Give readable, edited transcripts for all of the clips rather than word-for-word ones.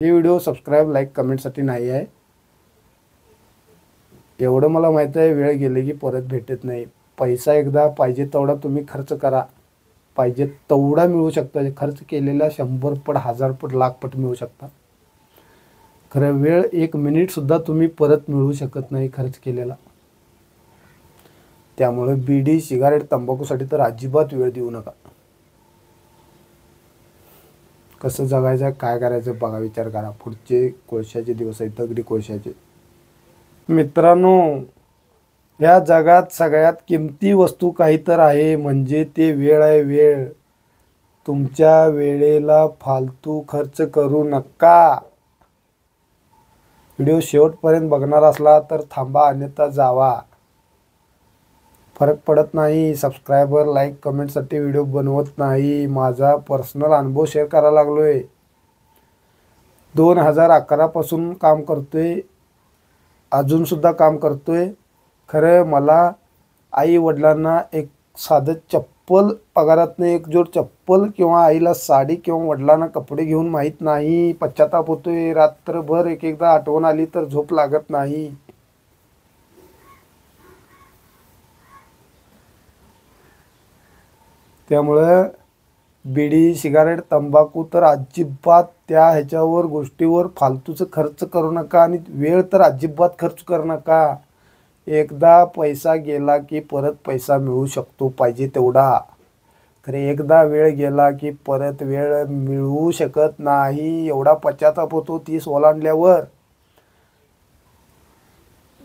ही video subscribe like कमेंटसाठी नाही आहे. एवढं मला माहिती आहे, वेळ गेली की परत भेटत नाही. पैसा एकदा पाहिजे तेवढा तुम्ही खर्च करा, पाहिजे तेवढा मिळू शकता. खर्च केलेला 100 पट 1000 पट लाख पट मिळू शकता. खरं वेळ 1 मिनिटसुद्धा तुम्ही परत मिळवू शकत नाही खर्च केलेला. त्यामुळे बीडी सिगारेट तंबाखूसाठी तर अजिबात वेळ देऊ नका. कसं जगायचं, काय करायचं बघा, विचार करा. पुढचे कोळशाचे दिवस आहेत, दगडी कोळशाचे. मित्रांनो, या जगात सगळ्यात किमती वस्तू काही तर आहे, म्हणजे ते वेळ आहे. वेळ. तुमच्या वेळेला फालतू खर्च करू नका. व्हिडिओ शेवटपर्यंत बघणार असला तर थांबा, अन्यथा जावा. फरक पडत नाही. सबस्क्रायबर लाईक कमेंटसाठी व्हिडिओ बनवत नाही. माझा पर्सनल अनुभव शेअर करायला लागलोय. 2011 पासून काम करतोय, अजूनसुद्धा काम करतोय. खरं मला आई वडिलांना एक साधं चप्पल, पगारातनं एक जोड चप्पल किंवा आईला साडी किंवा वडिलांना कपडे घेऊन माहीत नाही. पश्चाताप होतोय. रात्रभर एक एकदा आठवण आली तर झोप लागत नाही. त्यामुळं बिडी सिगारेट तंबाखू तर अजिबात त्या ह्याच्यावर गोष्टीवर फालतूचं खर्च करू नका. आणि वेळ तर अजिबात खर्च करू नका. एकदा पैसा गेला की परत पैसा मिळू शकतो पाहिजे तेवढा. खरे एकदा वेळ गेला की परत वेळ मिळवू शकत नाही. एवढा पश्चाताप होतो 30 ओलांडल्यावर.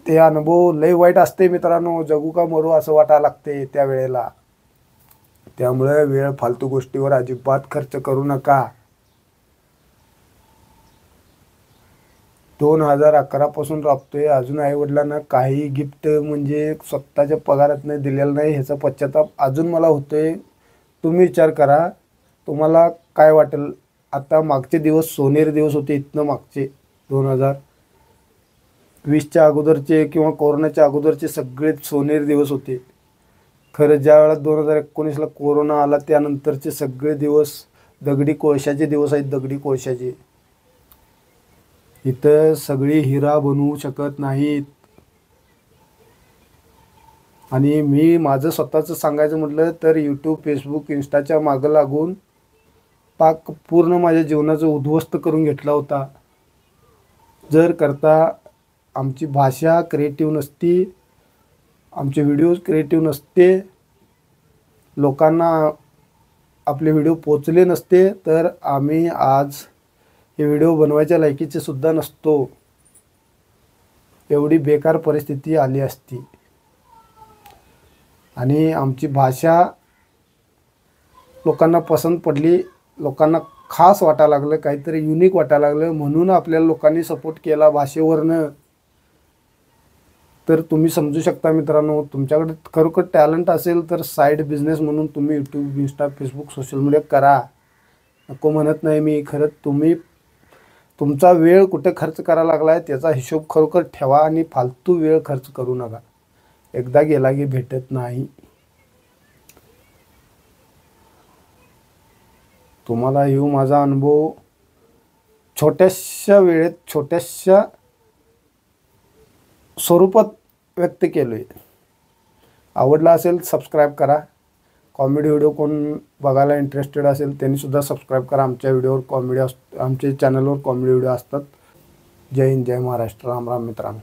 ते अनुभव लय वाईट असते मित्रांनो. जगू का मरू असं वाटायला लागते त्या वेळेला. त्यामुळे वेळ फालतू गोष्टीवर अजिबात खर्च करू नका. 2011 पासून राबतोय, अजून आईवडिलांना काही गिफ्ट म्हणजे स्वतःच्या पगारातनं दिलेलं नाही. ह्याचा पश्चाताप अजून मला होतोय. तुम्ही विचार करा, तुम्हाला काय वाटेल. आता मागचे दिवस सोनेरी दिवस होते. इथनं मागचे 2020च्या अगोदरचे किंवा कोरोनाच्या अगोदरचे सगळे सोनेरी दिवस होते. खरं ज्या वेळेला 2019ला कोरोना आला त्यानंतरचे सगळे दिवस दगडी कोळशाचे दिवस आहेत. दगडी कोळशाचे. इथं सगळी हिरा बनवू शकत नाहीत. आणि मी माझं स्वतःचं सांगायचं म्हटलं तर यूट्यूब, फेसबुक, इंस्टाच्या मागं लागून पाक पूर्ण माझ्या जीवनाचं उद्ध्वस्त करून घेतला होता. जर करता आमची भाषा क्रिएटिव्ह नसती, आमचे व्हिडिओज क्रिएटिव्ह नसते, लोकांना आपले व्हिडिओ पोचले नसते, तर आम्ही आज हे व्हिडिओ बनवायच्या लायकीचे सुद्धा नसतो. एवढी बेकार परिस्थिती आली असती. आणि आमची भाषा लोकांना पसंत पडली, लोकांना खास वाटायला लागलं, काहीतरी युनिक वाटायला लागलं, म्हणून आपल्याला लोकांनी सपोर्ट केला भाषेवरनं. तर तुम्ही समजू शकता मित्रांनो, तुमच्याकडे खरोखर टॅलेंट असेल तर साईड बिझनेस म्हणून तुम्ही YouTube, Insta, Facebook, social media करा. नको म्हणत नाही मी. खरं तुम्ही तुमचा वेळ कुठे खर्च करायला लागला आहे त्याचा हिशोब खरोखर ठेवा आणि फालतू वेळ खर्च करू नका. एकदा गेला की भेटत नाही. तुम्हाला येऊ माझा अनुभव छोट्याशा वेळेत छोट्याशा स्वरूपात व्यक्त केलो आहे. आवडला असेल सबस्क्राईब करा. कॉमेडी व्हिडिओ कोण बघायला इंटरेस्टेड असेल त्यांनीसुद्धा सबस्क्राईब करा. आमच्या व्हिडिओवर कॉमेडी आमच्या चॅनलवर कॉमेडी व्हिडिओ असतात. जय हिंद, जय महाराष्ट्र. राम राम मित्रांनो.